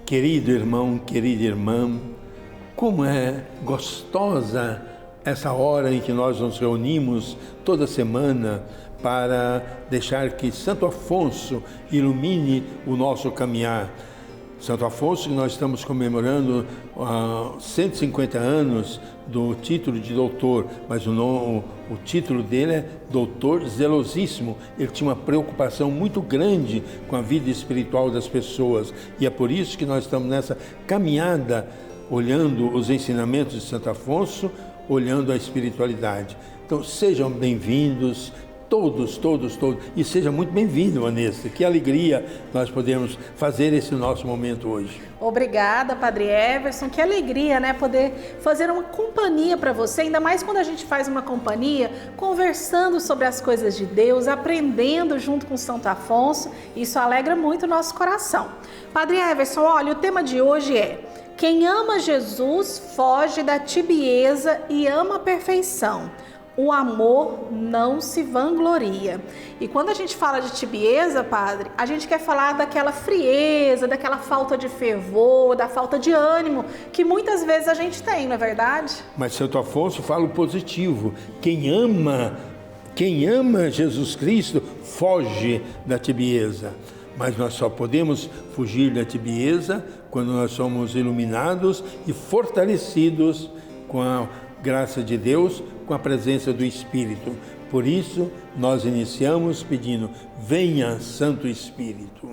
Querido irmão, querida irmã, como é gostosa essa hora em que nós nos reunimos toda semana para deixar que Santo Afonso ilumine o nosso caminhar. Santo Afonso, nós estamos comemorando 150 anos do título de doutor, mas o título dele é doutor zelosíssimo. Ele tinha uma preocupação muito grande com a vida espiritual das pessoas, e é por isso que nós estamos nessa caminhada, olhando os ensinamentos de Santo Afonso, olhando a espiritualidade. Então sejam bem-vindos, todos, e seja muito bem-vindo, Vanessa. Que alegria nós podemos fazer esse nosso momento hoje. Obrigada, Padre Everson. Que alegria, né? Poder fazer uma companhia para você, ainda mais quando a gente faz uma companhia, conversando sobre as coisas de Deus, aprendendo junto com Santo Afonso. Isso alegra muito o nosso coração. Padre Everson, olha, o tema de hoje é: quem ama Jesus foge da tibieza e ama a perfeição. O amor não se vangloria. E quando a gente fala de tibieza, padre, a gente quer falar daquela frieza, daquela falta de fervor, da falta de ânimo que muitas vezes a gente tem, não é verdade? Mas Santo Afonso fala o positivo. Quem ama Jesus Cristo foge da tibieza. Mas nós só podemos fugir da tibieza quando nós somos iluminados e fortalecidos com a graça de Deus, com a presença do Espírito. Por isso, nós iniciamos pedindo: venha, Santo Espírito.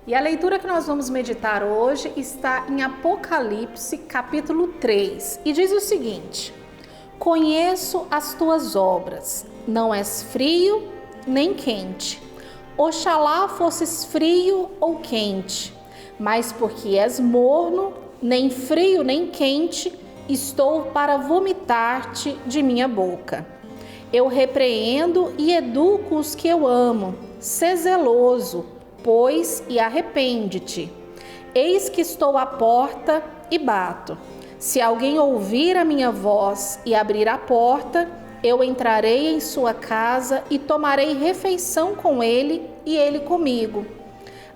E a leitura que nós vamos meditar hoje está em Apocalipse, capítulo 3, e diz o seguinte: conheço as tuas obras, não és frio nem quente. Oxalá fosses frio ou quente, mas porque és morno, nem frio nem quente, estou para vomitar-te de minha boca. Eu repreendo e educo os que eu amo. Sê zeloso, pois, e arrepende-te. Eis que estou à porta e bato. Se alguém ouvir a minha voz e abrir a porta, eu entrarei em sua casa e tomarei refeição com ele e ele comigo.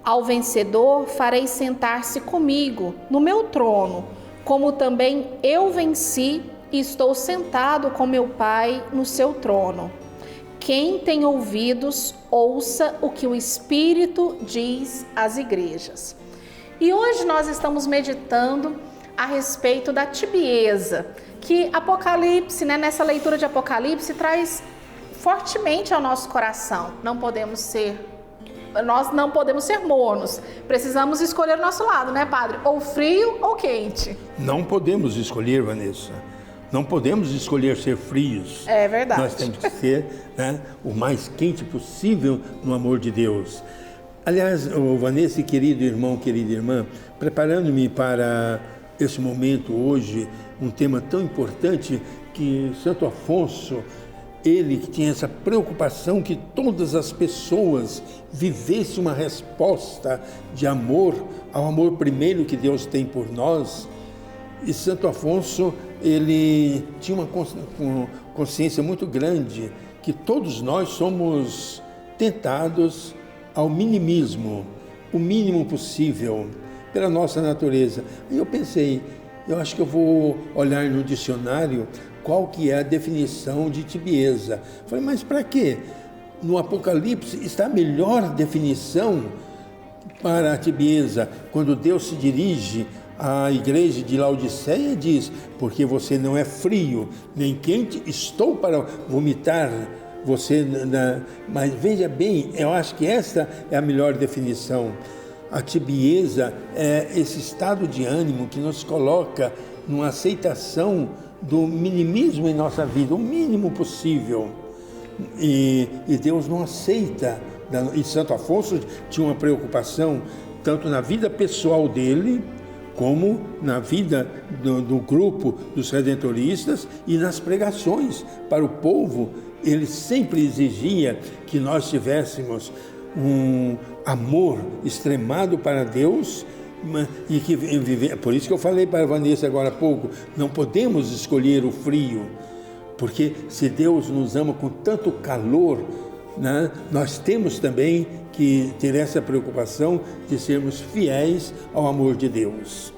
Ao vencedor farei sentar-se comigo no meu trono, como também eu venci e estou sentado com meu Pai no seu trono. Quem tem ouvidos, ouça o que o Espírito diz às igrejas. E hoje nós estamos meditando a respeito da tibieza, que Apocalipse, nessa leitura de Apocalipse, traz fortemente ao nosso coração. Nós não podemos ser mornos, precisamos escolher o nosso lado, né, padre? Ou frio ou quente. Não podemos escolher, Vanessa. Não podemos escolher ser frios. É verdade. Nós temos que ser o mais quente possível no amor de Deus. Aliás, Vanessa, querido irmão, querida irmã, preparando-me para esse momento hoje, um tema tão importante que Santo Afonso, ele que tinha essa preocupação que todas as pessoas vivessem uma resposta de amor ao amor primeiro que Deus tem por nós. E Santo Afonso, ele tinha uma consciência muito grande que todos nós somos tentados ao minimismo, o mínimo possível. pela nossa natureza. Aí eu pensei, eu acho que eu vou olhar no dicionário qual que é a definição de tibieza. Falei, mas para quê? No Apocalipse está a melhor definição para a tibieza, quando Deus se dirige à igreja de Laodiceia e diz, porque você não é frio nem quente, estou para vomitar você. Mas veja bem, eu acho que essa é a melhor definição. A tibieza é esse estado de ânimo que nos coloca numa aceitação do minimismo em nossa vida, o mínimo possível. E Deus não aceita. E Santo Afonso tinha uma preocupação tanto na vida pessoal dele, como na vida do grupo dos redentoristas e nas pregações para o povo. Ele sempre exigia que nós tivéssemos um amor extremado para Deus e que viver. Por isso que eu falei para a Vanessa agora há pouco, não podemos escolher o frio, porque se Deus nos ama com tanto calor, né, nós temos também que ter essa preocupação de sermos fiéis ao amor de Deus.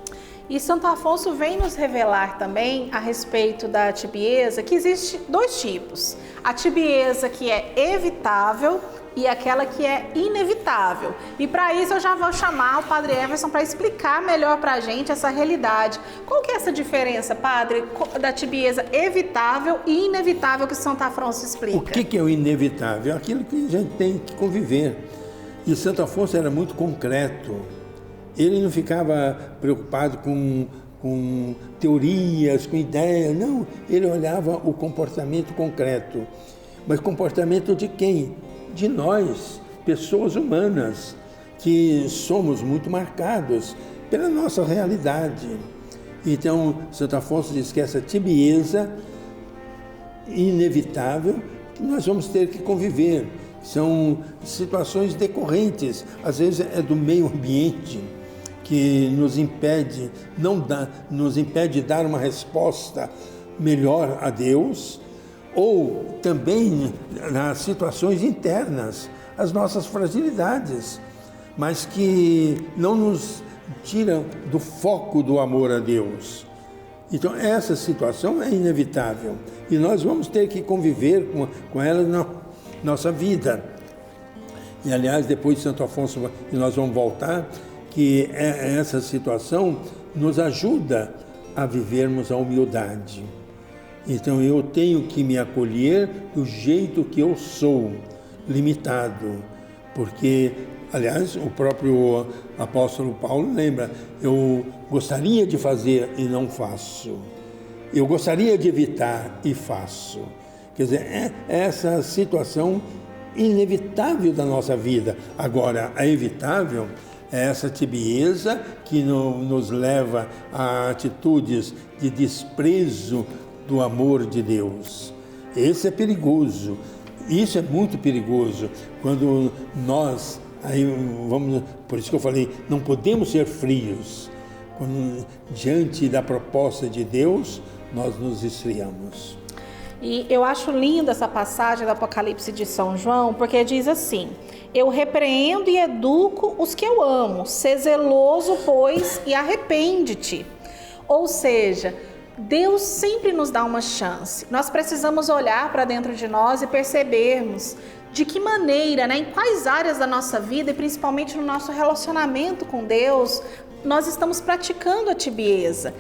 E Santo Afonso vem nos revelar também a respeito da tibieza, que existe dois tipos. A tibieza que é evitável e aquela que é inevitável. E para isso eu já vou chamar o Padre Everson para explicar melhor para a gente essa realidade. Qual que é essa diferença, Padre, da tibieza evitável e inevitável que Santo Afonso explica? O que é o inevitável? Aquilo que a gente tem que conviver. E Santo Afonso era muito concreto. Ele não ficava preocupado com teorias, com ideias, não. Ele olhava o comportamento concreto. Mas comportamento de quem? De nós, pessoas humanas, que somos muito marcados pela nossa realidade. Então, Santo Afonso diz que essa tibieza inevitável, que nós vamos ter que conviver. São situações decorrentes, às vezes é do meio ambiente, que nos impede de dar uma resposta melhor a Deus, ou também nas situações internas, as nossas fragilidades, mas que não nos tiram do foco do amor a Deus. Então essa situação é inevitável e nós vamos ter que conviver com ela na nossa vida. E aliás, depois de Santo Afonso, e nós vamos voltar, que essa situação nos ajuda a vivermos a humildade. Então eu tenho que me acolher do jeito que eu sou, limitado, porque, aliás, o próprio apóstolo Paulo lembra, eu gostaria de fazer e não faço, eu gostaria de evitar e faço. Quer dizer, é essa situação inevitável da nossa vida. Agora, a evitável é essa tibieza que nos leva a atitudes de desprezo do amor de Deus. Esse é perigoso, isso é muito perigoso, quando nós, por isso que eu falei, não podemos ser frios, quando diante da proposta de Deus, nós nos esfriamos. E eu acho linda essa passagem do Apocalipse de São João, porque diz assim: eu repreendo e educo os que eu amo, sê zeloso, pois, e arrepende-te. Ou seja, Deus sempre nos dá uma chance. Nós precisamos olhar para dentro de nós e percebermos de que maneira, em quais áreas da nossa vida, e principalmente no nosso relacionamento com Deus, nós estamos praticando a tibieza.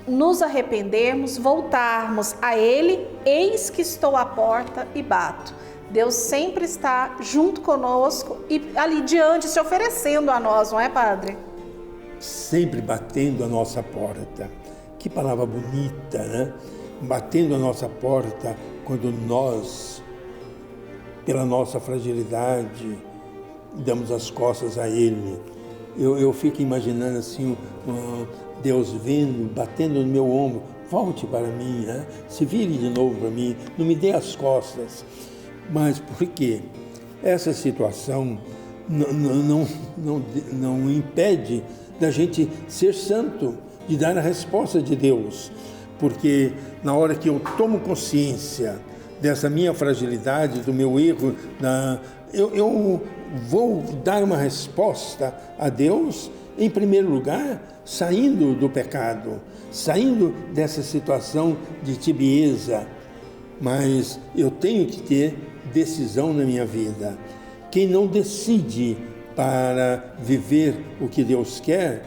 Nos arrependermos, voltarmos a Ele, eis que estou à porta e bato. Deus sempre está junto conosco e ali diante se oferecendo a nós, não é, Padre? Sempre batendo a nossa porta. Que palavra bonita, né? Batendo a nossa porta quando nós, pela nossa fragilidade, damos as costas a Ele. Eu fico imaginando assim, Deus vendo, batendo no meu ombro, volte para mim, né? Se vire de novo para mim, não me dê as costas. Mas por quê? Essa situação não impede da gente ser santo, de dar a resposta de Deus, porque na hora que eu tomo consciência dessa minha fragilidade, do meu erro, eu vou dar uma resposta a Deus em primeiro lugar, saindo do pecado, saindo dessa situação de tibieza. Mas eu tenho que ter decisão na minha vida. Quem não decide para viver o que Deus quer,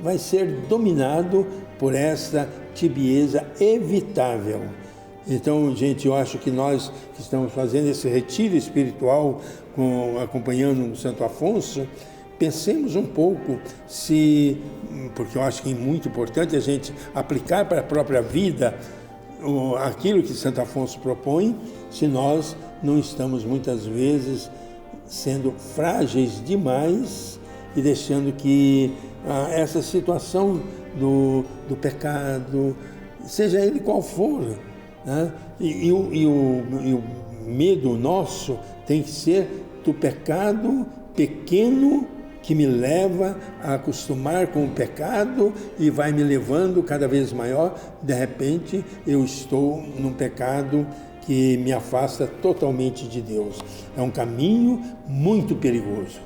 vai ser dominado por essa tibieza evitável. Então, gente, eu acho que nós que estamos fazendo esse retiro espiritual, acompanhando o Santo Afonso, pensemos um pouco porque eu acho que é muito importante a gente aplicar para a própria vida aquilo que Santo Afonso propõe, se nós não estamos muitas vezes sendo frágeis demais e deixando que essa situação do pecado, seja ele qual for, né? E o medo nosso tem que ser do pecado pequeno que me leva a acostumar com o pecado e vai me levando cada vez maior. De repente, eu estou num pecado que me afasta totalmente de Deus. É um caminho muito perigoso.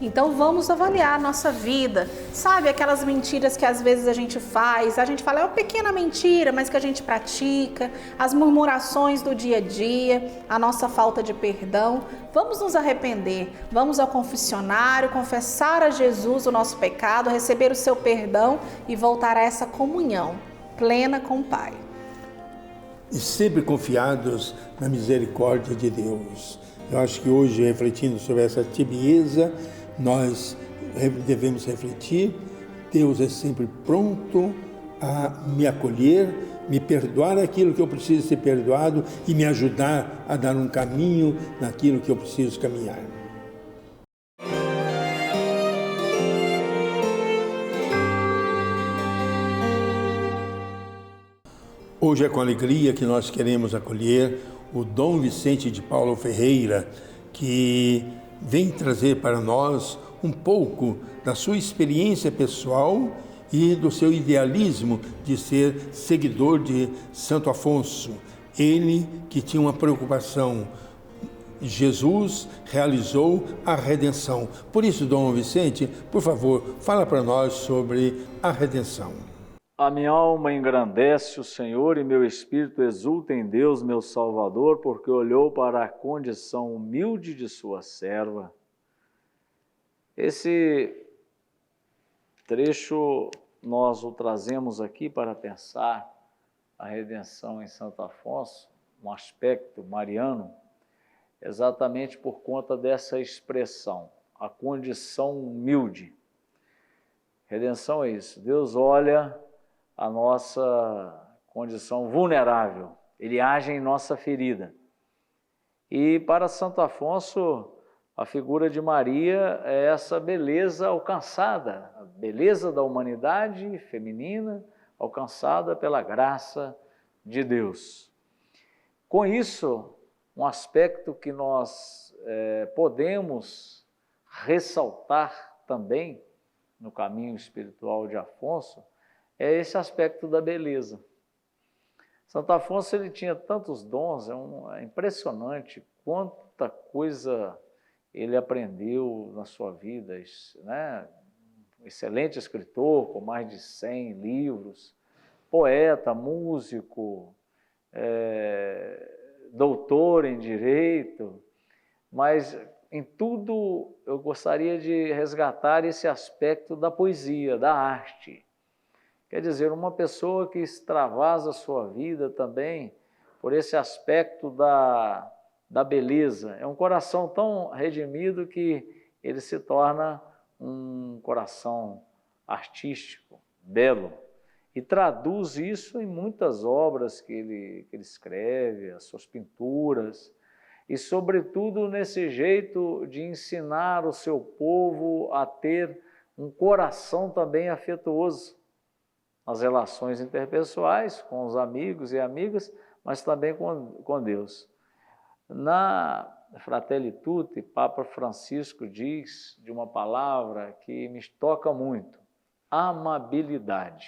Então vamos avaliar a nossa vida, sabe, aquelas mentiras que às vezes a gente fala, é uma pequena mentira, mas que a gente pratica, as murmurações do dia a dia, a nossa falta de perdão. Vamos nos arrepender, vamos ao confessionário, confessar a Jesus o nosso pecado, receber o seu perdão e voltar a essa comunhão plena com o Pai. E sempre confiados na misericórdia de Deus. Eu acho que hoje, refletindo sobre essa tibieza, nós devemos refletir. Deus é sempre pronto a me acolher, me perdoar aquilo que eu preciso ser perdoado e me ajudar a dar um caminho naquilo que eu preciso caminhar. Hoje é com alegria que nós queremos acolher o Dom Vicente de Paula Ferreira, que vem trazer para nós um pouco da sua experiência pessoal e do seu idealismo de ser seguidor de Santo Afonso. Ele que tinha uma preocupação: Jesus realizou a redenção. Por isso, Dom Vicente, por favor, fala para nós sobre a redenção. A minha alma engrandece o Senhor e meu espírito exulta em Deus, meu Salvador, porque olhou para a condição humilde de sua serva. Esse trecho nós o trazemos aqui para pensar a redenção em Santo Afonso, um aspecto mariano, exatamente por conta dessa expressão, a condição humilde. Redenção é isso, Deus olha a nossa condição vulnerável, Ele age em nossa ferida. E para Santo Afonso, a figura de Maria é essa beleza alcançada, a beleza da humanidade feminina alcançada pela graça de Deus. Com isso, um aspecto que nós podemos ressaltar também no caminho espiritual de Afonso é esse aspecto da beleza. Santo Afonso ele tinha tantos dons, é impressionante quanta coisa ele aprendeu na sua vida, né? Excelente escritor, com mais de 100 livros, poeta, músico, doutor em direito, mas em tudo eu gostaria de resgatar esse aspecto da poesia, da arte. Quer dizer, uma pessoa que extravasa a sua vida também por esse aspecto da beleza. É um coração tão redimido que ele se torna um coração artístico, belo, e traduz isso em muitas obras que ele escreve, as suas pinturas, e sobretudo nesse jeito de ensinar o seu povo a ter um coração também afetuoso nas relações interpessoais, com os amigos e amigas, mas também com Deus. Na Fratelli Tutti, Papa Francisco diz de uma palavra que me toca muito: amabilidade.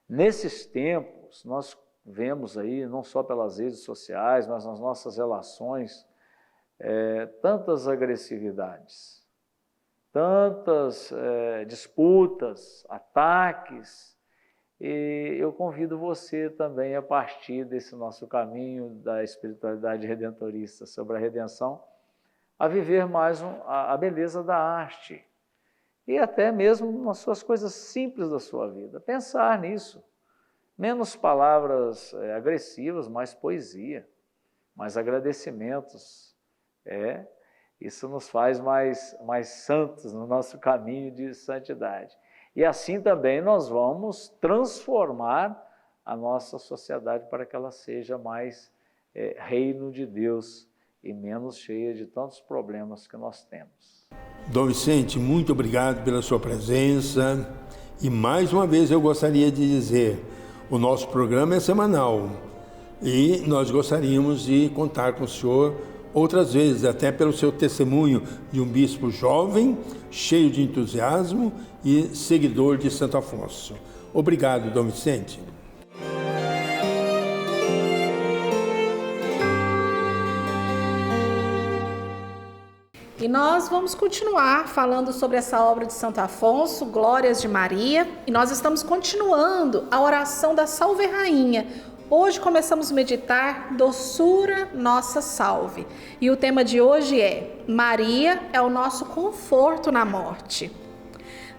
Nesses tempos, nós vemos aí, não só pelas redes sociais, mas nas nossas relações, tantas agressividades. tantas disputas, ataques, e eu convido você também a partir desse nosso caminho da espiritualidade redentorista sobre a redenção, a viver mais a beleza da arte e até mesmo nas suas coisas simples da sua vida. Pensar nisso. Menos palavras agressivas, mais poesia, mais agradecimentos. Isso nos faz mais santos no nosso caminho de santidade. E assim também nós vamos transformar a nossa sociedade para que ela seja mais reino de Deus e menos cheia de tantos problemas que nós temos. Dom Vicente, muito obrigado pela sua presença. E mais uma vez eu gostaria de dizer, o nosso programa é semanal e nós gostaríamos de contar com o senhor outras vezes, até pelo seu testemunho de um bispo jovem, cheio de entusiasmo e seguidor de Santo Afonso. Obrigado, Dom Vicente. E nós vamos continuar falando sobre essa obra de Santo Afonso, Glórias de Maria, e nós estamos continuando a oração da Salve Rainha. Hoje começamos a meditar Doçura Nossa Salve. E o tema de hoje é Maria é o nosso conforto na morte.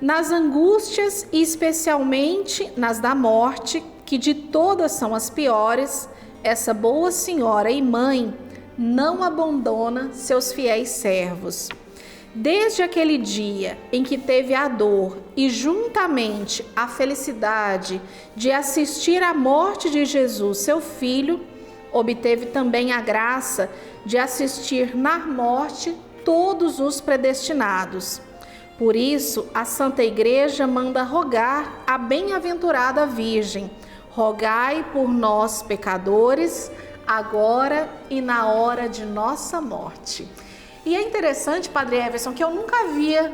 Nas angústias e especialmente nas da morte, que de todas são as piores, essa boa senhora e mãe não abandona seus fiéis servos. Desde aquele dia em que teve a dor e juntamente a felicidade de assistir à morte de Jesus, seu filho, obteve também a graça de assistir na morte todos os predestinados. Por isso, a Santa Igreja manda rogar à bem-aventurada Virgem: rogai por nós, pecadores, agora e na hora de nossa morte. E é interessante, Padre Everson, que eu nunca havia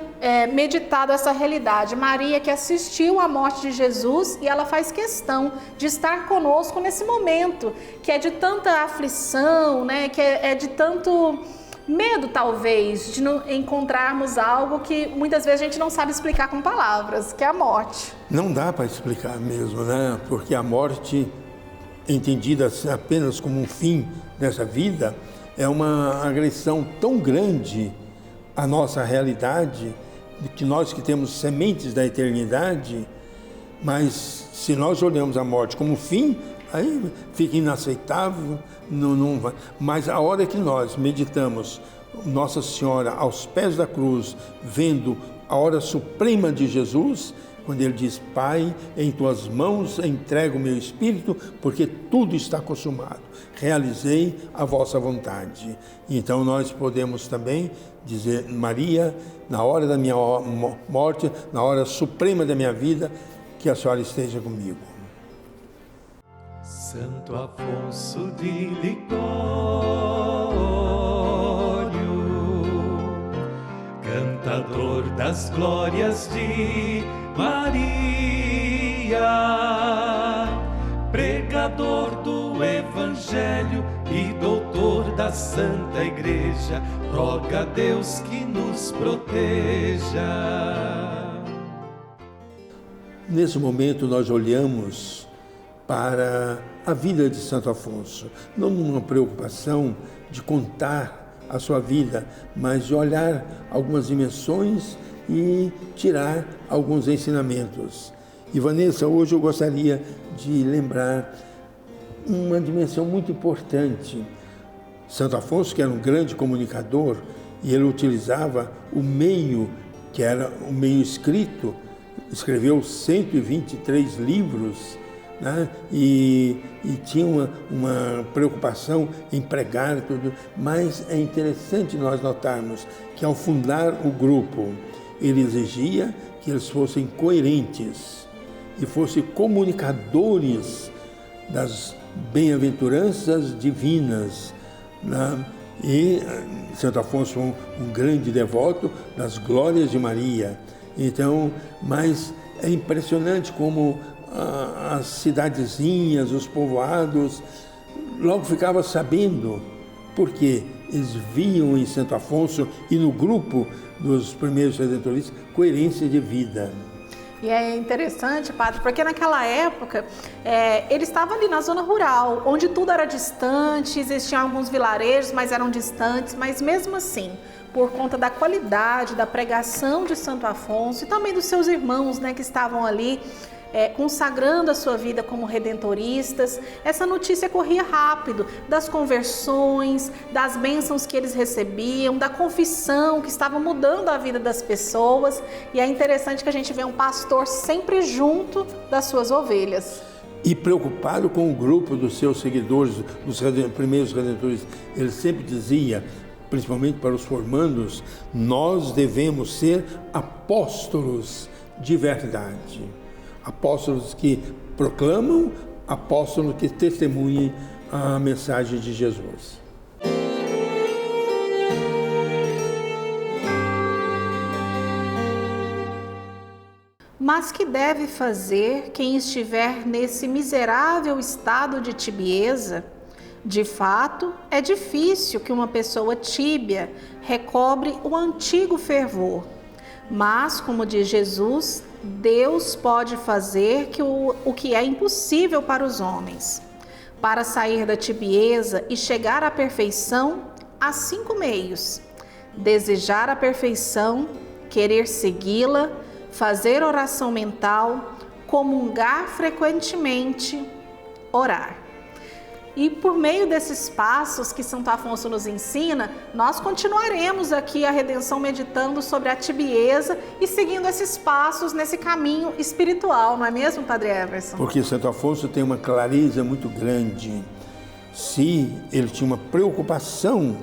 meditado essa realidade. Maria que assistiu à morte de Jesus e ela faz questão de estar conosco nesse momento, que é de tanta aflição, né? Que é de tanto medo, talvez, de não encontrarmos algo que muitas vezes a gente não sabe explicar com palavras, que é a morte. Não dá para explicar mesmo, né? Porque a morte, entendida apenas como um fim dessa vida, é uma agressão tão grande à nossa realidade, que nós que temos sementes da eternidade, mas se nós olhamos a morte como fim, aí fica inaceitável, não vai. Mas a hora que nós meditamos Nossa Senhora aos pés da cruz, vendo a hora suprema de Jesus, quando ele diz: Pai, em tuas mãos entrego o meu espírito, porque tudo está consumado. Realizei a vossa vontade. Então nós podemos também dizer: Maria, na hora da minha morte, na hora suprema da minha vida, que a senhora esteja comigo. Santo Afonso de Ligório, cantador das glórias de Maria, pregador do Evangelho e doutor da Santa Igreja, roga a Deus que nos proteja. Nesse momento nós olhamos para a vida de Santo Afonso, não numa preocupação de contar a sua vida, mas de olhar algumas dimensões e tirar alguns ensinamentos. E Vanessa, hoje eu gostaria de lembrar uma dimensão muito importante. Santo Afonso, que era um grande comunicador, e ele utilizava o meio, que era o meio escrito, escreveu 123 livros, né? E tinha uma preocupação em pregar tudo, mas é interessante nós notarmos que ao fundar o grupo, ele exigia que eles fossem coerentes e fossem comunicadores das bem-aventuranças divinas, né? E Santo Afonso foi um grande devoto das glórias de Maria. Então, mas é impressionante como as cidadezinhas, os povoados, logo ficava sabendo. Por quê? eles viam em Santo Afonso e no grupo dos primeiros redentoristas coerência de vida. E é interessante, padre, porque naquela época eles estavam ali na zona rural, onde tudo era distante, existiam alguns vilarejos, mas eram distantes, mas mesmo assim, por conta da qualidade da pregação de Santo Afonso e também dos seus irmãos, né, que estavam ali consagrando a sua vida como redentoristas, essa notícia corria rápido das conversões, das bênçãos que eles recebiam, da confissão que estava mudando a vida das pessoas. E é interessante que a gente vê um pastor sempre junto das suas ovelhas. E preocupado com o grupo dos seus seguidores, dos primeiros redentores, ele sempre dizia, principalmente para os formandos, nós devemos ser apóstolos de verdade. Apóstolos que proclamam, apóstolos que testemunhem a mensagem de Jesus. Mas que deve fazer quem estiver nesse miserável estado de tibieza? De fato, é difícil que uma pessoa tíbia recobre o antigo fervor. Mas, como diz Jesus, Deus pode fazer o que é impossível para os homens. Para sair da tibieza e chegar à perfeição, há 5 meios: desejar a perfeição, querer segui-la, fazer oração mental, comungar frequentemente, orar. E por meio desses passos que Santo Afonso nos ensina, nós continuaremos aqui a redenção meditando sobre a tibieza e seguindo esses passos nesse caminho espiritual, não é mesmo, Padre Everson? Porque Santo Afonso tem uma clareza muito grande. Se ele tinha uma preocupação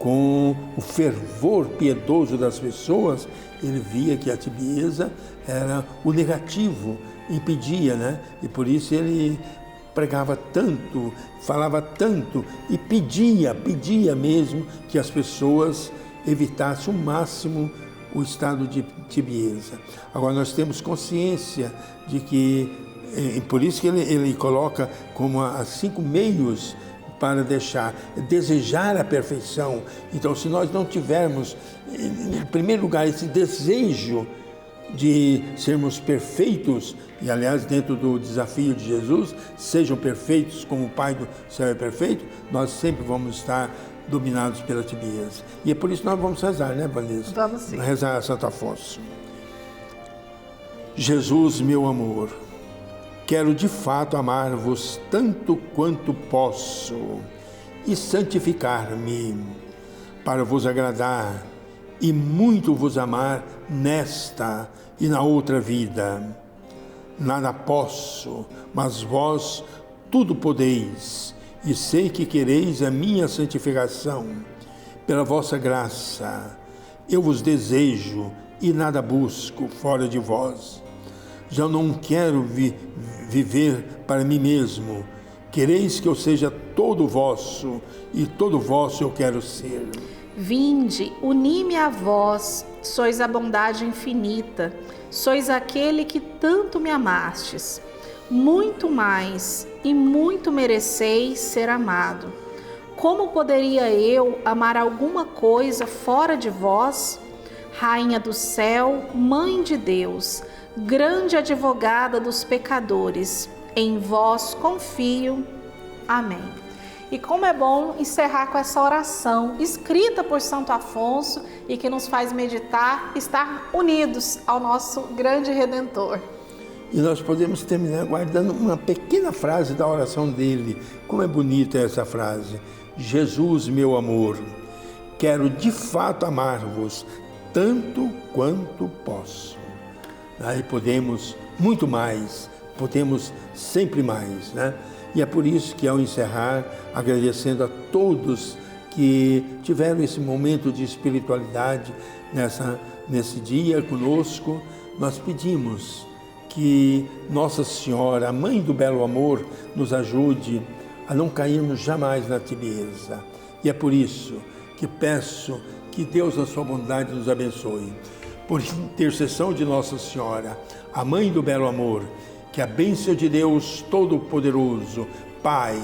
com o fervor piedoso das pessoas, ele via que a tibieza era o negativo, impedia, né? E por isso ele pregava tanto, falava tanto e pedia mesmo que as pessoas evitassem o máximo o estado de tibieza. Agora nós temos consciência de que, por isso que ele coloca como as 5 meios para desejar a perfeição. Então, se nós não tivermos, em primeiro lugar, esse desejo de sermos perfeitos, e aliás, dentro do desafio de Jesus, sejam perfeitos como o Pai do céu é perfeito, nós sempre vamos estar dominados pela tibieza. E é por isso que nós vamos rezar, né, Vanessa? Vamos sim. Rezar a Santo Afonso. Jesus, meu amor, quero de fato amar-vos tanto quanto posso e santificar-me para vos agradar e muito vos amar nesta e na outra vida. Nada posso, mas vós tudo podeis, e sei que quereis a minha santificação. Pela vossa graça, eu vos desejo e nada busco fora de vós. Já não quero viver para mim mesmo. Quereis que eu seja todo vosso, e todo vosso eu quero ser. Vinde, uni-me a vós, sois a bondade infinita, sois aquele que tanto me amastes. Muito mais e muito mereceis ser amado. Como poderia eu amar alguma coisa fora de vós? Rainha do céu, Mãe de Deus, grande advogada dos pecadores, em vós confio. Amém. E como é bom encerrar com essa oração escrita por Santo Afonso e que nos faz meditar, estar unidos ao nosso grande Redentor. E nós podemos terminar guardando uma pequena frase da oração dele. Como é bonita essa frase. Jesus, meu amor, quero de fato amar-vos tanto quanto posso. Aí podemos muito mais, podemos sempre mais, né? E é por isso que, ao encerrar, agradecendo a todos que tiveram esse momento de espiritualidade nesse dia conosco, nós pedimos que Nossa Senhora, a Mãe do Belo Amor, nos ajude a não cairmos jamais na tibieza. E é por isso que peço que Deus, na sua bondade, nos abençoe. Por intercessão de Nossa Senhora, a Mãe do Belo Amor, que a bênção de Deus Todo-Poderoso, Pai,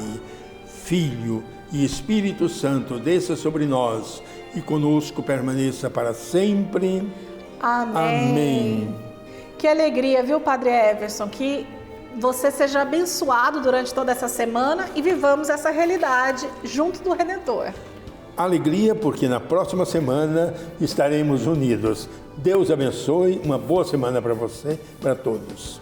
Filho e Espírito Santo desça sobre nós e conosco permaneça para sempre. Amém. Amém. Que alegria, viu, Padre Everson? Que você seja abençoado durante toda essa semana e vivamos essa realidade junto do Redentor. Alegria, porque na próxima semana estaremos unidos. Deus abençoe, uma boa semana para você, para todos.